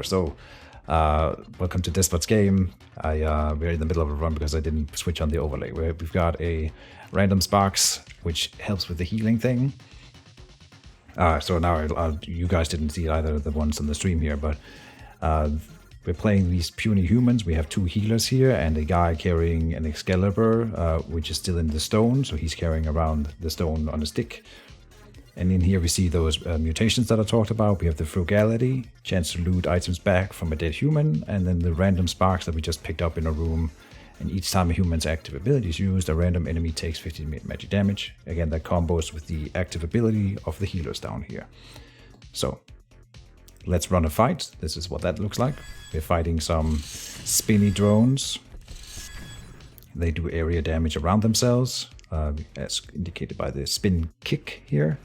power. So, welcome to Despot's game. We're in the middle of a run because I didn't switch on the overlay. We've got a random sparks, which helps with the healing thing. So now you guys didn't see either of the ones on the stream here, but we're playing these puny humans. We have 2 healers here and a guy carrying an Excalibur, which is still in the stone. So he's carrying around the stone on a stick. And in here we see those mutations that I talked about. We have the frugality, chance to loot items back from a dead human, and then the random sparks that we just picked up in a room. And each time a human's active ability is used, a random enemy takes 15 magic damage. Again, that combos with the active ability of the healers down here. So, let's run a fight. This is what that looks like. We're fighting some spinny drones. They do area damage around themselves, as indicated by the spin kick here.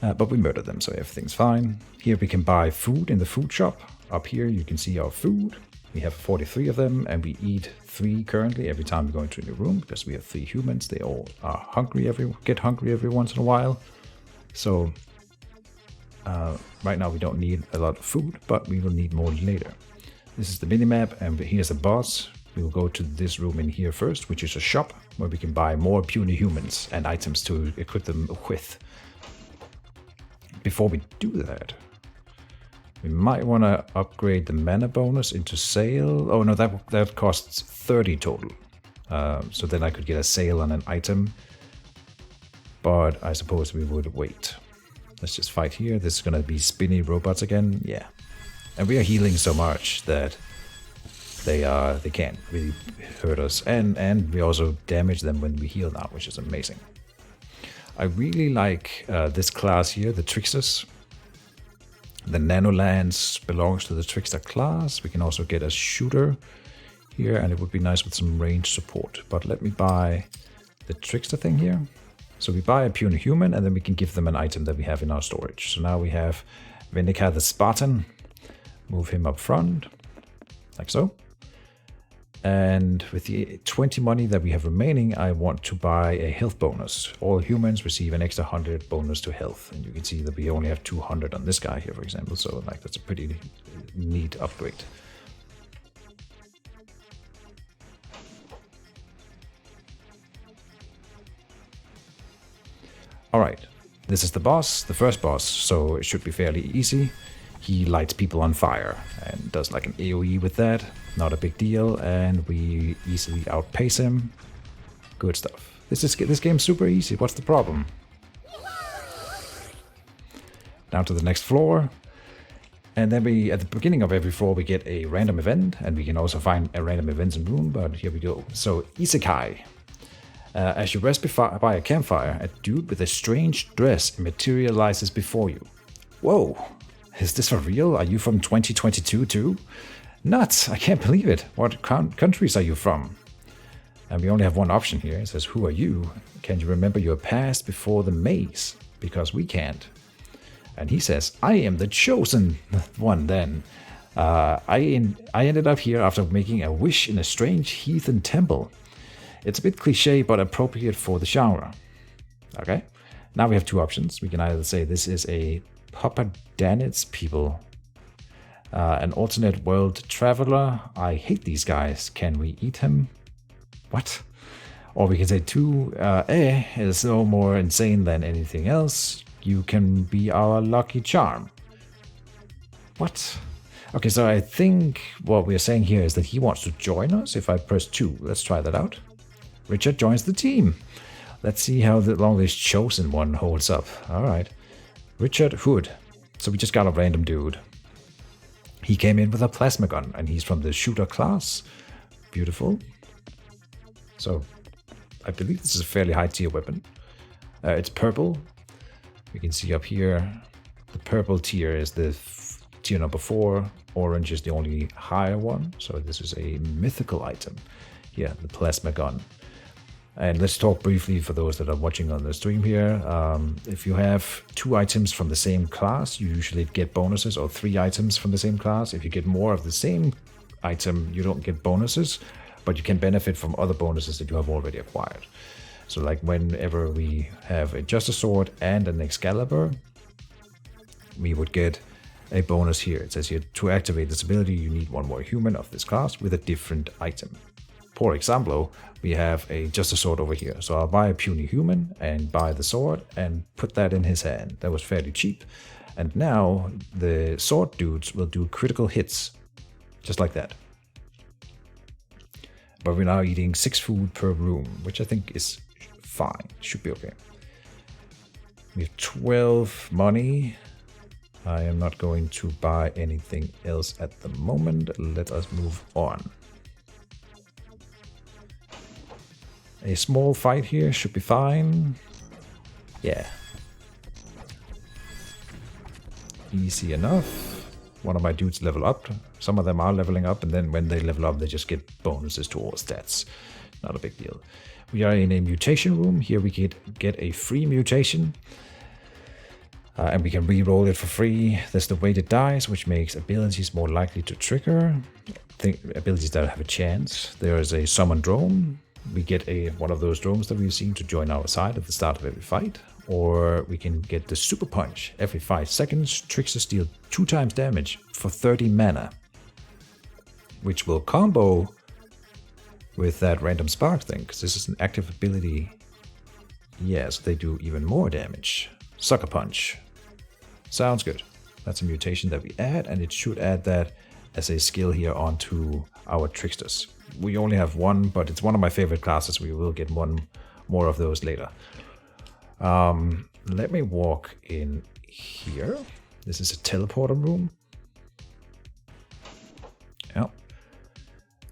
But we murder them, so everything's fine. Here we can buy food in the food shop. Up here you can see our food. We have 43 of them, and we eat 3 currently every time we go into a new room, because we have 3 humans. They all are hungry get hungry every once in a while. So right now we don't need a lot of food, but we will need more later. This is the minimap, and here's the boss. We will go to this room in here first, which is a shop, where we can buy more puny humans and items to equip them with. Before we do that, we might want to upgrade the mana bonus into sale. Oh no, that costs 30 total. So then I could get a sale on an item. But I suppose we would wait. Let's just fight here. This is going to be spinny robots again. Yeah. And we are healing so much that they can't really hurt us. And we also damage them when we heal now, which is amazing. I really like this class here, the Tricksters. The Nanolance belongs to the Trickster class. We can also get a shooter here, and it would be nice with some range support. But let me buy the Trickster thing here. So we buy a puny human, and then we can give them an item that we have in our storage. So now we have Venica the Spartan. Move him up front, like so. And with the 20 money that we have remaining, I want to buy a health bonus. All humans receive an extra 100 bonus to health. And you can see that we only have 200 on this guy here, for example. So like that's a pretty neat upgrade. All right, this is the boss, the first boss, so it should be fairly easy. He lights people on fire and does like an AoE with that. Not a big deal, and we easily outpace him. Good stuff. This game's super easy. What's the problem? Down to the next floor. And then at the beginning of every floor, we get a random event, and we can also find a random events in room, but here we go. So, Isekai. As you rest by a campfire, a dude with a strange dress materializes before you. Whoa, is this for real? Are you from 2022 too? Nuts, I can't believe it. What countries are you from? And we only have one option here. It says, who are you? Can you remember your past before the maze? Because we can't. And he says, I am the chosen one then. I ended up here after making a wish in a strange heathen temple. It's a bit cliche, but appropriate for the genre. Okay, now we have 2 options. We can either say this is a Papadanit's people, an alternate world traveler. I hate these guys. Can we eat him? What? Or we can say 2 is no more insane than anything else. You can be our lucky charm. What? Okay, so I think what we're saying here is that he wants to join us. If I press 2, let's try that out. Richard joins the team. Let's see how long this chosen one holds up. All right. Richard Hood. So we just got a random dude. He came in with a plasma gun, and he's from the shooter class. Beautiful. So I believe this is a fairly high tier weapon. It's purple. We can see up here, the purple tier is the tier number 4. Orange is the only higher one. So this is a mythical item. Yeah, the plasma gun. And let's talk briefly for those that are watching on the stream here. If you have 2 items from the same class, you usually get bonuses, or 3 items from the same class. If you get more of the same item, you don't get bonuses, but you can benefit from other bonuses that you have already acquired. So like whenever we have a Justice Sword and an Excalibur, we would get a bonus here. It says here, to activate this ability, you need one more human of this class with a different item. For example, we have just a sword over here. So I'll buy a puny human and buy the sword and put that in his hand. That was fairly cheap. And now the sword dudes will do critical hits, just like that. But we're now eating 6 food per room, which I think is fine. Should be okay. We have 12 money. I am not going to buy anything else at the moment. Let us move on. A small fight here should be fine. Yeah. Easy enough. One of my dudes level up. Some of them are leveling up, and then when they level up, they just get bonuses to all stats. Not a big deal. We are in a mutation room. Here we get a free mutation. And we can re-roll it for free. There's the weighted dice, which makes abilities more likely to trigger. Abilities that have a chance. There is a summon drone. We get one of those drones that we've seen to join our side at the start of every fight. Or we can get the super punch. Every 5 seconds, tricksters deal 2 times damage for 30 mana. Which will combo with that random spark thing, because this is an active ability. Yes, they do even more damage. Sucker punch. Sounds good. That's a mutation that we add, and it should add that as a skill here onto our tricksters. We only have one, but it's one of my favorite classes. We will get one more of those later. Let me walk in here. This is a teleporter room. Yeah.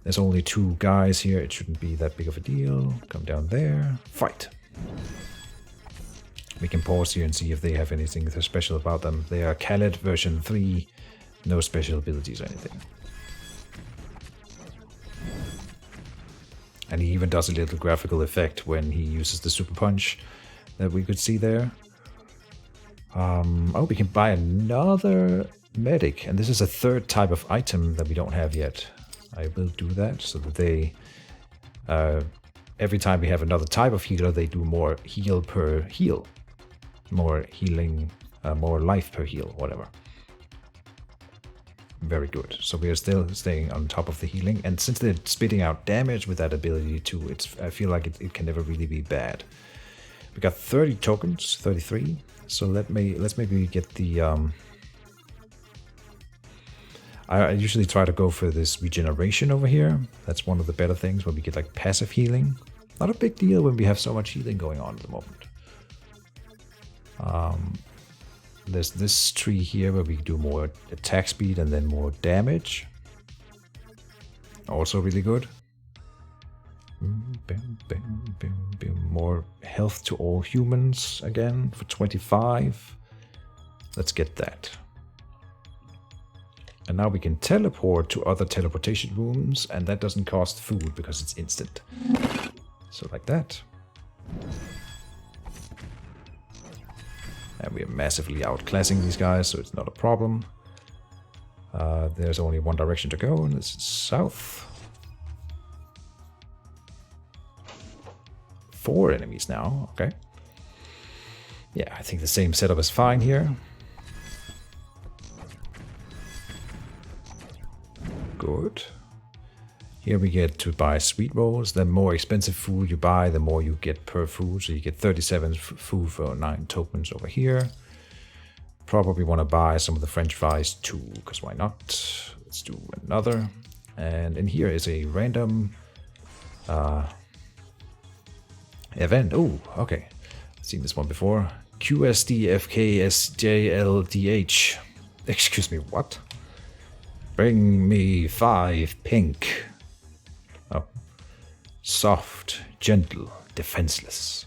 There's only 2 guys here. It shouldn't be that big of a deal. Come down there. Fight. We can pause here and see if they have anything special about them. They are Khaled version 3. No special abilities or anything. And he even does a little graphical effect when he uses the super punch that we could see there. Oh, we can buy another medic. And this is a 3rd type of item that we don't have yet. I will do that so that they... every time we have another type of healer, they do more heal per heal. More healing, more life per heal, whatever. Very good. So we are still staying on top of the healing. And since they're spitting out damage with that ability too, I feel like it can never really be bad. We got 30 tokens, 33. So let's maybe get the... I usually try to go for this regeneration over here. That's one of the better things when we get like passive healing. Not a big deal when we have so much healing going on at the moment. There's this tree here where we do more attack speed and then more damage. Also really good. More health to all humans again for 25. Let's get that. And now we can teleport to other teleportation rooms, and that doesn't cost food because it's instant. So like that. And we are massively outclassing these guys, so it's not a problem. There's only one direction to go, and it's south. 4 enemies now, okay. Yeah, I think the same setup is fine here. Good. Here we get to buy sweet rolls. The more expensive food you buy, the more you get per food. So you get 37 food for 9 tokens over here. Probably want to buy some of the french fries too, because why not? Let's do another. And in here is a random event. Oh, okay. I've seen this one before. QSDFKSJLDH. Excuse me, what? Bring me 5 pink. Oh. Soft, gentle, defenseless.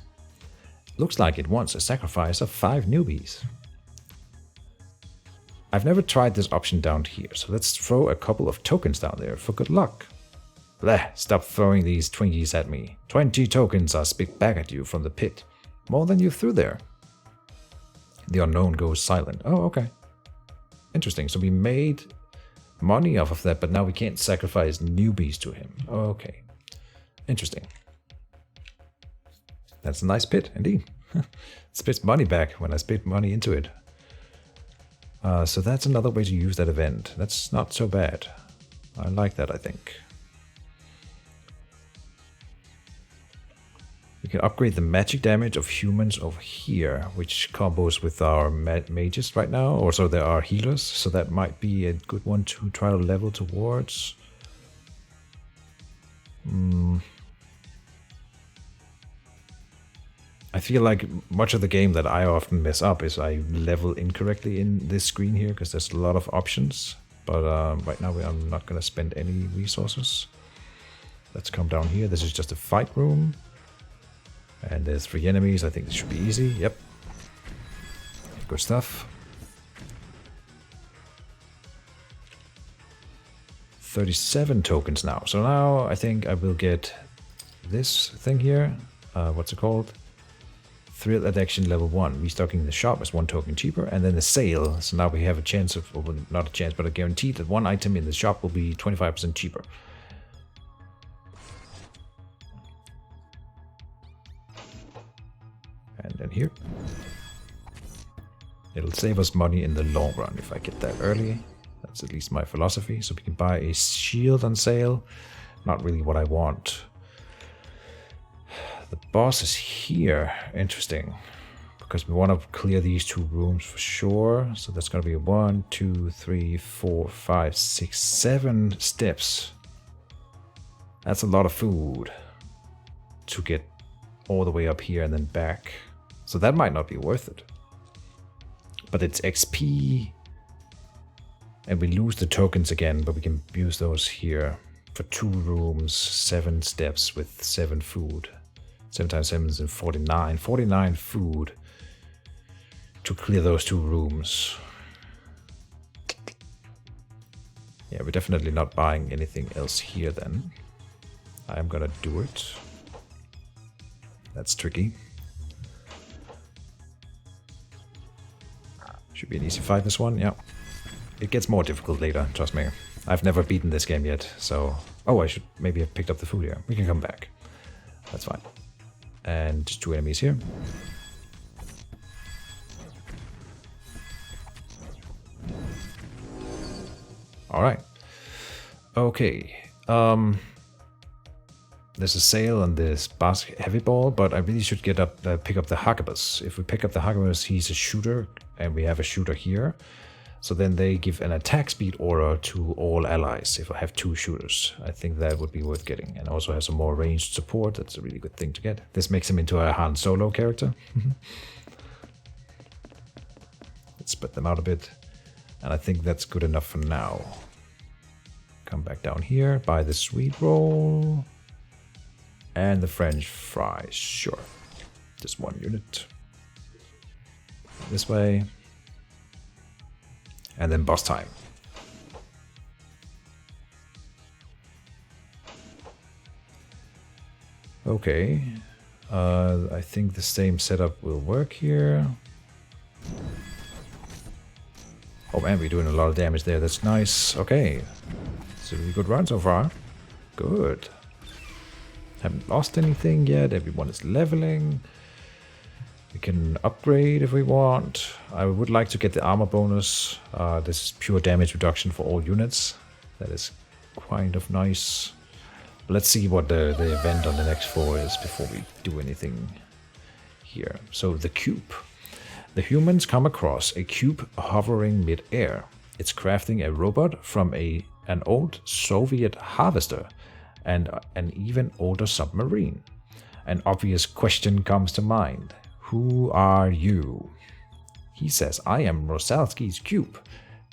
Looks like it wants a sacrifice of 5 newbies. I've never tried this option down here, so let's throw a couple of tokens down there for good luck. Bleh, stop throwing these Twinkies at me. 20 tokens are spit back at you from the pit. More than you threw there. The unknown goes silent. Oh, okay. Interesting, so we made money off of that, but now we can't sacrifice newbies to him. Okay. Interesting. That's a nice pit, indeed. It spits money back when I spit money into it. So that's another way to use that event. That's not so bad. I like that, I think. We can upgrade the magic damage of humans over here, which combos with our mages right now. Also, there are healers, so that might be a good one to try to level towards. I feel like much of the game that I often mess up is I level incorrectly in this screen here, because there's a lot of options. But right now I'm not going to spend any resources. Let's come down here. This is just a fight room. And there's 3 enemies. I think this should be easy. Yep. Good stuff. 37 tokens now. So now I think I will get this thing here. What's it called? Thrill Addiction level 1. Restocking the shop is 1 token cheaper. And then the sale. So now we have a chance of, well, not a chance, but a guarantee that 1 item in the shop will be 25% cheaper. And then here. It'll save us money in the long run if I get that early. That's at least my philosophy. So we can buy a shield on sale. Not really what I want. The boss is here. Interesting. Because we want to clear these 2 rooms for sure. So that's going to be 1, 2, 3, 4, 5, 6, 7 steps. That's a lot of food to get all the way up here and then back. So that might not be worth it. But it's XP. And we lose the tokens again, but we can use those here. For 2 rooms, 7 steps with 7 food. 7 times 7 is 49. 49 food to clear those 2 rooms. Yeah, we're definitely not buying anything else here then. I'm gonna do it. That's tricky. Should be an easy fight, this one, yeah. It gets more difficult later, trust me. I've never beaten this game yet, so... Oh, I should maybe have picked up the food here. We can come back. That's fine. And just 2 enemies here. Alright. Okay. There's a sale on this basket heavy ball, but I really should pick up the Hackabus. If we pick up the Hackabus, he's a shooter, and we have a shooter here. So then they give an attack speed aura to all allies if I have 2 shooters. I think that would be worth getting. And also have some more ranged support. That's a really good thing to get. This makes him into a Han Solo character. Let's spread them out a bit. And I think that's good enough for now. Come back down here, buy the sweet roll. And the French fries, sure. Just 1 unit. This way. And then boss time. Okay. I think the same setup will work here. Oh man, we're doing a lot of damage there. That's nice. Okay. It's a really good run so far. Good. Haven't lost anything yet. Everyone is leveling. We can upgrade if we want. I would like to get the armor bonus. This is pure damage reduction for all units. That is kind of nice. Let's see what the event on the next floor is before we do anything here. So the cube. The humans come across a cube hovering mid-air. It's crafting a robot from an old Soviet harvester and an even older submarine. An obvious question comes to mind. Who are you? He says, I am Rosalski's cube.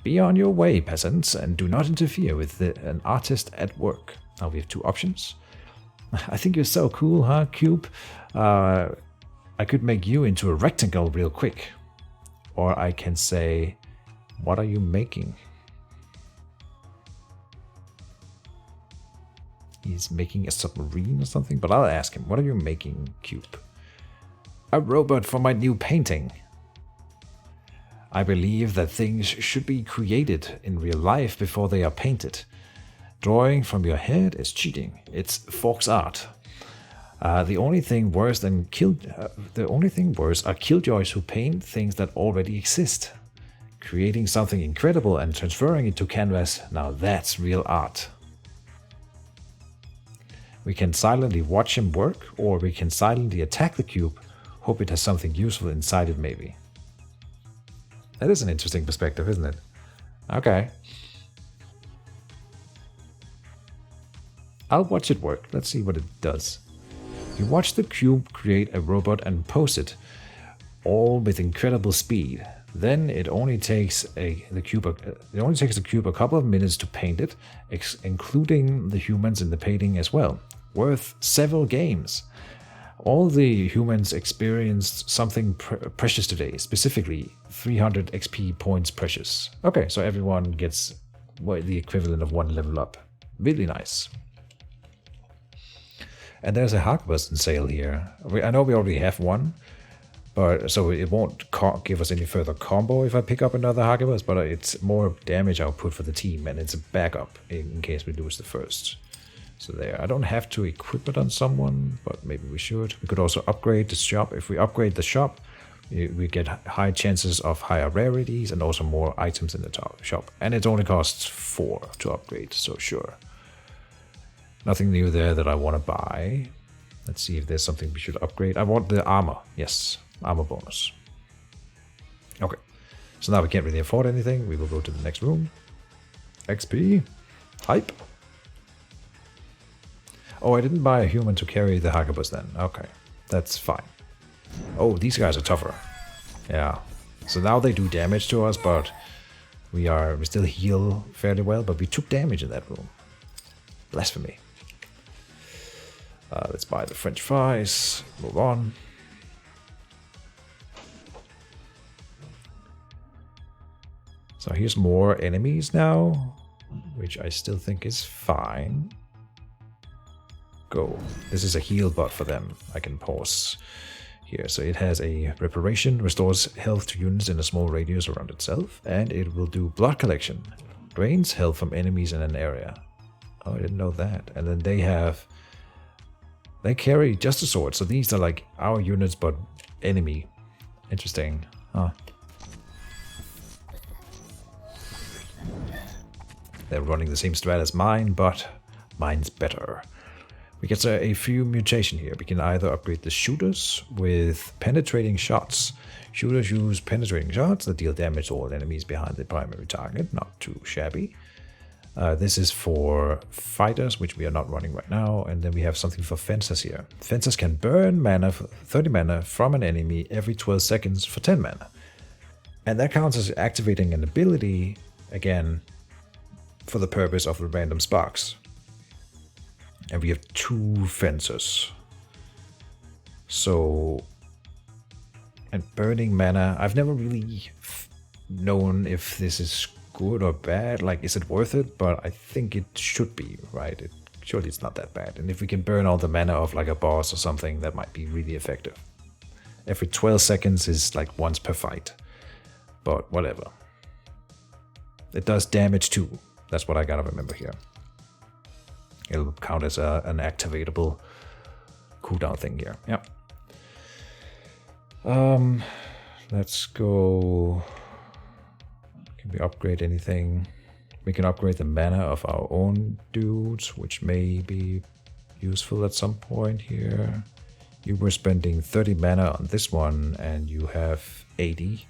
Be on your way, peasants, and do not interfere with an artist at work. Now we have 2 options. I think you're so cool, huh, cube? I could make you into a rectangle real quick. Or I can say, what are you making? He's making a submarine or something, but I'll ask him, what are you making, cube? A robot for my new painting. I believe that things should be created in real life before they are painted. Drawing from your head is cheating. It's Fox art. The only thing worse are killjoys who paint things that already exist. Creating something incredible and transferring it to canvas, now that's real art. We can silently watch him work, or we can silently attack the cube, hope it has something useful inside it maybe. That is an interesting perspective, isn't it? Okay. I'll watch it work. Let's see what it does. You watch the cube create a robot and pose it, all with incredible speed. Then it only takes the cube a couple of minutes to paint it, including the humans in the painting as well. Worth several games. All the humans experienced something precious today, specifically 300 XP points precious. Okay, so everyone gets the equivalent of 1 level up. Really nice. And there's a Harkbus in sale here. I know we already have one, but so it won't give us any further combo if I pick up another Harkbus, but it's more damage output for the team, and it's a backup in case we lose the first. So there, I don't have to equip it on someone, but maybe we should. We could also upgrade the shop. If we upgrade the shop, we get high chances of higher rarities and also more items in the shop. And it only costs 4 to upgrade, so sure. Nothing new there that I want to buy. Let's see if there's something we should upgrade. I want the armor. Yes, armor bonus. Okay, so now we can't really afford anything. We will go to the next room. XP. Hype. Oh, I didn't buy a human to carry the Harkbus then. Okay, that's fine. Oh, these guys are tougher. Yeah. So now they do damage to us, but we still heal fairly well, but we took damage in that room. Blasphemy. Let's buy the French fries. Move on. So here's more enemies now, which I still think is fine. Go. This is a heal bot for them. I can pause here. So it has a reparation, restores health to units in a small radius around itself, and it will do blood collection. Drains health from enemies in an area. Oh, I didn't know that. And then they carry just a sword. So these are like our units, but enemy. Interesting. Huh. They're running the same strat as mine, but mine's better. We get a few mutation here. We can either upgrade the shooters with penetrating shots. Shooters use penetrating shots that deal damage to all enemies behind the primary target. Not too shabby. This is for fighters, which we are not running right now. And then we have something for fencers here. Fencers can burn mana, 30 mana from an enemy every 12 seconds for 10 mana. And that counts as activating an ability, again, for the purpose of the random sparks. And we have 2 fencers. So, and burning mana, I've never really known if this is good or bad. Like, is it worth it? But I think it should be, right? Surely it's not that bad. And if we can burn all the mana of like a boss or something, that might be really effective. Every 12 seconds is like once per fight. But whatever. It does damage too. That's what I gotta remember here. It'll count as an activatable cooldown thing here. Yeah. Let's go. Can we upgrade anything? We can upgrade the mana of our own dudes, which may be useful at some point here. You were spending 30 mana on this one, and you have 80.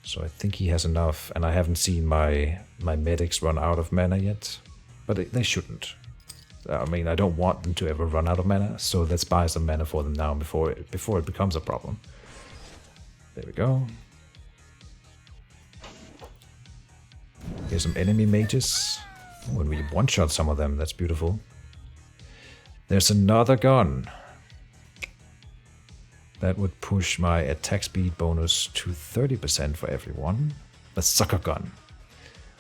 So I think he has enough, and I haven't seen my medics run out of mana yet. But they shouldn't. I mean, I don't want them to ever run out of mana, so let's buy some mana for them now before it becomes a problem. There we go. Here's some enemy mages. When we one-shot some of them, that's beautiful. There's another gun. That would push my attack speed bonus to 30% for everyone. The sucker gun.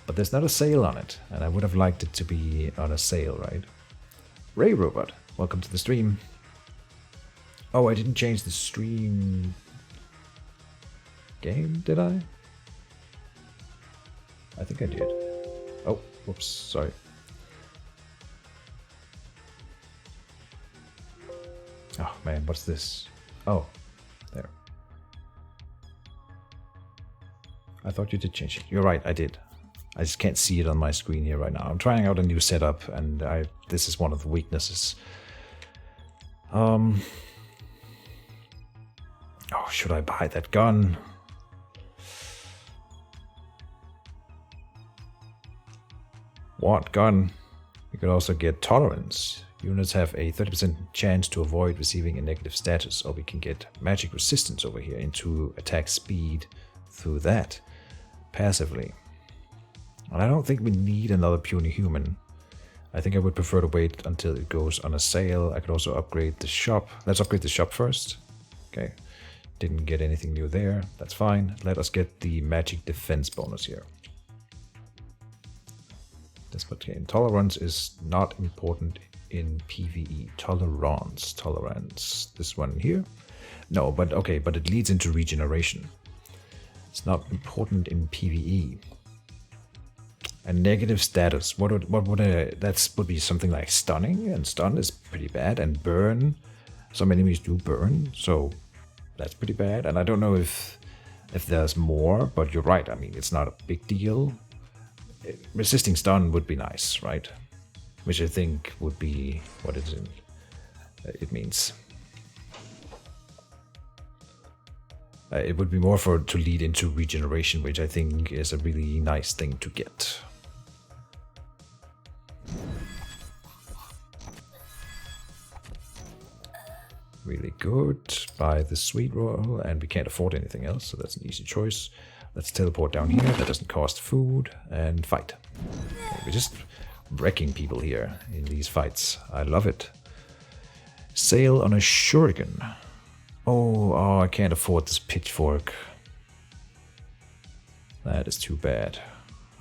But there's not a sale on it, and I would have liked it to be on a sale, right? Ray Robot, welcome to the stream. Oh, I didn't change the stream game, did I? I think I did. Oh, whoops, sorry. Oh man, what's this? Oh, there. I thought you did change it. You're right, I did. I just can't see it on my screen here right now. I'm trying out a new setup, and this is one of the weaknesses. Oh, should I buy that gun? What gun? You could also get tolerance. Units have a 30% chance to avoid receiving a negative status, or we can get magic resistance over here into attack speed through that passively. And I don't think we need another puny human. I think I would prefer to wait until it goes on a sale. I could also upgrade the shop. Let's upgrade the shop first. Okay, didn't get anything new there. That's fine. Let us get the magic defense bonus here. Despot tolerance is not important in PvE. Tolerance. This one here? No, but okay, but it leads into regeneration. It's not important in PvE. A negative status. What would that would be something like stunning, and stun is pretty bad, and burn. Some enemies do burn, so that's pretty bad. And I don't know if there's more, but you're right. I mean, it's not a big deal. Resisting stun would be nice, right? Which I think would be what it means. It would be more to lead into regeneration, which I think is a really nice thing to get. Really good. Buy the sweet roll, and we can't afford anything else, so that's an easy choice. Let's teleport down here. That doesn't cost food, and fight. We're just wrecking people here in these fights. I love it. Sail on a shuriken. Oh, I can't afford this pitchfork. That is too bad.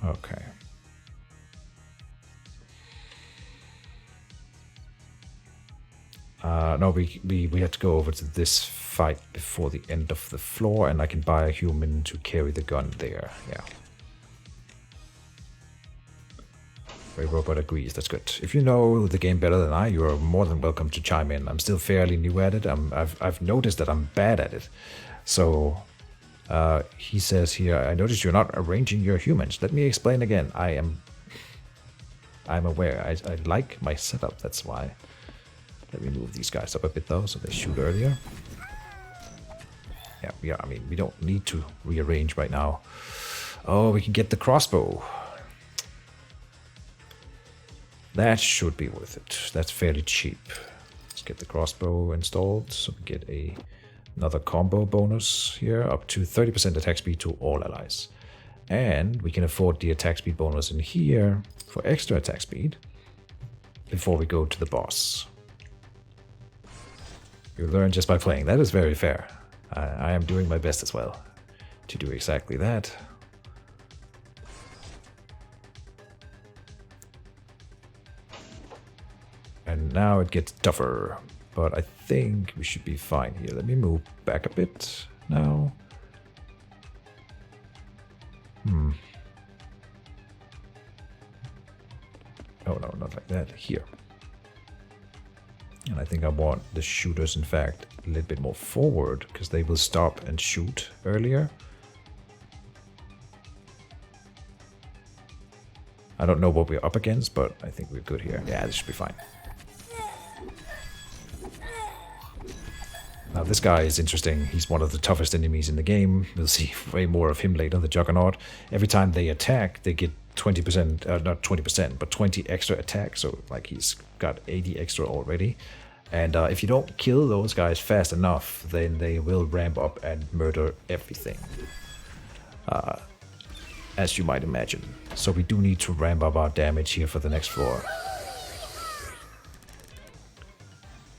Okay. No, we have to go over to this fight before the end of the floor, and I can buy a human to carry the gun there. Yeah. Ray Robot agrees. That's good. If you know the game better than I, you are more than welcome to chime in. I'm still fairly new at it. I've noticed that I'm bad at it. So he says here, I noticed you're not arranging your humans. Let me explain again. I'm aware. I like my setup. That's why. Let me move these guys up a bit though, so they shoot earlier. Yeah. I mean, we don't need to rearrange right now. Oh, we can get the crossbow. That should be worth it. That's fairly cheap. Let's get the crossbow installed, so we get another combo bonus here, up to 30% attack speed to all allies. And we can afford the attack speed bonus in here for extra attack speed before we go to the boss. You learn just by playing. That is very fair. I am doing my best as well to do exactly that. And now it gets tougher, but I think we should be fine here. Let me move back a bit now. Oh no, not like that. Here. And I think I want the shooters, in fact, a little bit more forward, because they will stop and shoot earlier. I don't know what we're up against, but I think we're good here. Yeah, this should be fine. Now this guy is interesting. He's one of the toughest enemies in the game. We'll see way more of him later, the Juggernaut. Every time they attack, they get 20%, not 20%, but 20 extra attack. So like he's got 80 extra already. And if you don't kill those guys fast enough, then they will ramp up and murder everything. As you might imagine. So we do need to ramp up our damage here for the next floor.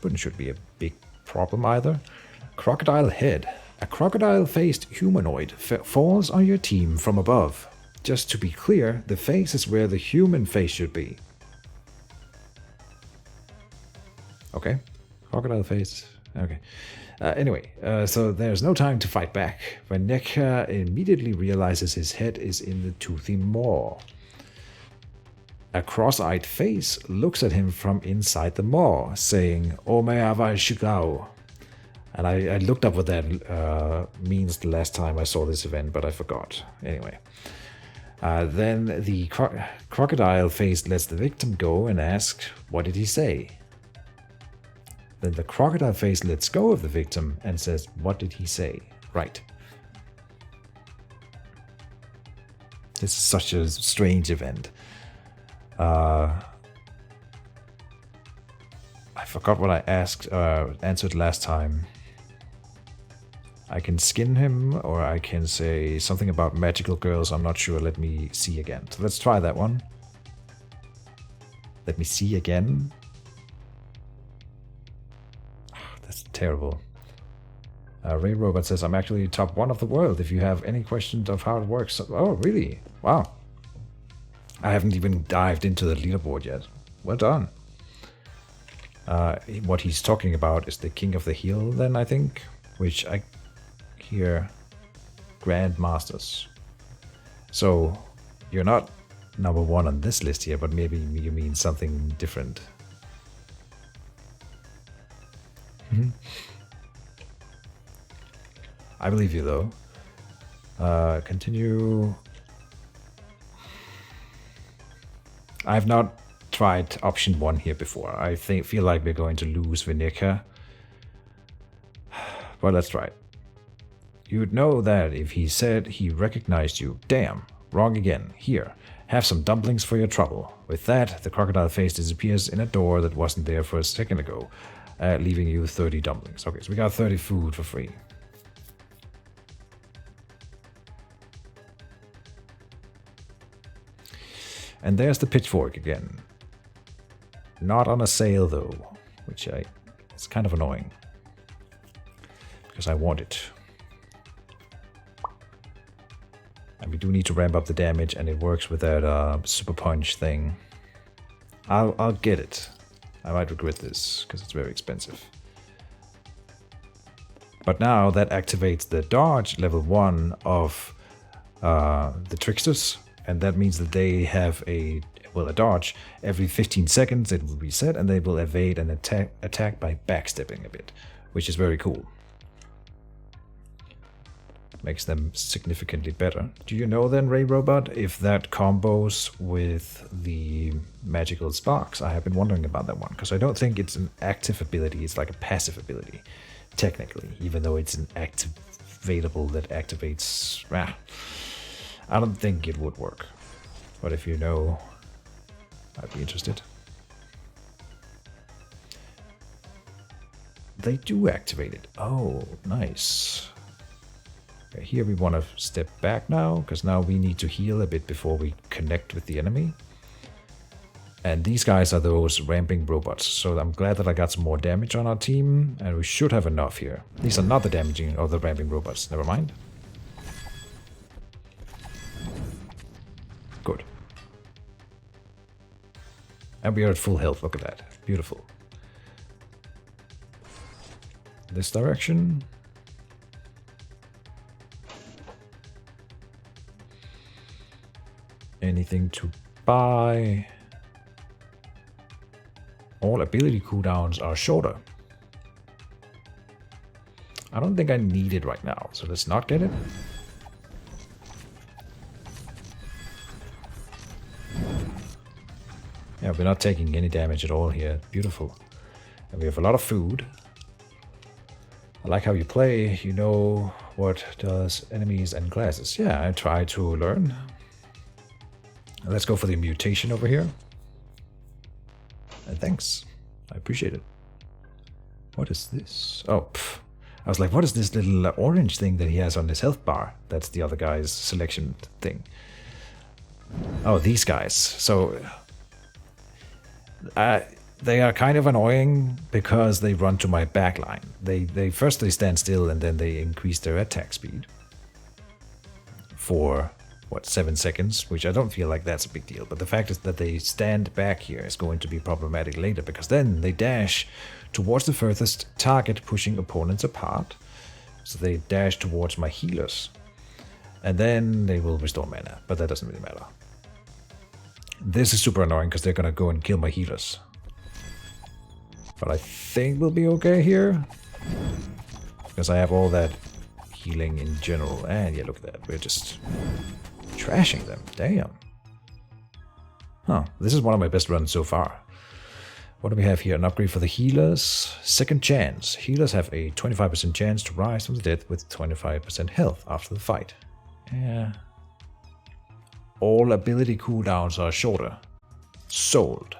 But it shouldn't be a big problem either. Crocodile head. A crocodile-faced humanoid falls on your team from above. Just to be clear, the face is where the human face should be. Okay. Crocodile face. Okay. Anyway, so there's no time to fight back. When Nekka immediately realizes his head is in the toothy maw. A cross-eyed face looks at him from inside the maw, saying, Omeava Shigao. And I looked up what that means the last time I saw this event, but I forgot. Anyway. Then the crocodile face lets the victim go and asks, what did he say? Then the crocodile face lets go of the victim and says, what did he say? Right. This is such a strange event. I forgot what I answered last time. I can skin him, or I can say something about magical girls. I'm not sure. Let me see again. So let's try that one. Let me see again. That's terrible. Ray Robot says, I'm actually top 1 of the world. If you have any questions of how it works. Oh, really? Wow. I haven't even dived into the leaderboard yet. Well done. What he's talking about is the King of the Hill, then, I think. Which I hear Grandmasters. So, you're not number 1 on this list here, but maybe you mean something different. I believe you, though. Continue. I've not tried option 1 here before. I feel like we're going to lose Vinica. But let's try it. You'd know that if he said he recognized you. Damn, wrong again. Here, have some dumplings for your trouble. With that, the crocodile face disappears in a door that wasn't there for a second ago, leaving you 30 dumplings. Okay, so we got 30 food for free. And there's the pitchfork again. Not on a sale though, which it's kind of annoying. Because I want it. And we do need to ramp up the damage, and it works with that super punch thing. I'll get it. I might regret this, because it's very expensive. But now that activates the dodge level 1 of the tricksters. And that means that they have a dodge. Every 15 seconds it will reset, and they will evade and attack by backstepping a bit, which is very cool. Makes them significantly better. Do you know then, Ray Robot, if that combos with the magical sparks? I have been wondering about that one, because I don't think it's an active ability, it's like a passive ability, technically, even though it's an activatable that activates... I don't think it would work, but if you know, I'd be interested. They do activate it. Oh, nice. Okay, here we want to step back now, because now we need to heal a bit before we connect with the enemy. And these guys are those ramping robots, so I'm glad that I got some more damage on our team, and we should have enough here. These are not the damaging or the ramping robots, never mind. Good. And we are at full health, look at that. Beautiful. This direction. Anything to buy? All ability cooldowns are shorter. I don't think I need it right now, so let's not get it. Yeah, we're not taking any damage at all here. Beautiful. And we have a lot of food. I like how you play. You know what does enemies and classes. Yeah, I try to learn. Let's go for the mutation over here. And thanks. I appreciate it. What is this? Oh, pff. I was like, what is this little orange thing that he has on his health bar? That's the other guy's selection thing. Oh, these guys. So... they are kind of annoying because they run to my backline. They first stand still and then they increase their attack speed for what, 7 seconds, which I don't feel like that's a big deal. But the fact is that they stand back here is going to be problematic later, because then they dash towards the furthest target, pushing opponents apart. So they dash towards my healers, and then they will restore mana, but that doesn't really matter. This is super annoying because they're gonna go and kill my healers. But I think we'll be okay here. because I have all that healing in general. And yeah, look at that. We're just trashing them. Damn. Huh. This is one of my best runs so far. What do we have here? An upgrade for the healers. Second chance. Healers have a 25% chance to rise from the dead with 25% health after the fight. Yeah. All ability cooldowns are shorter. Sold.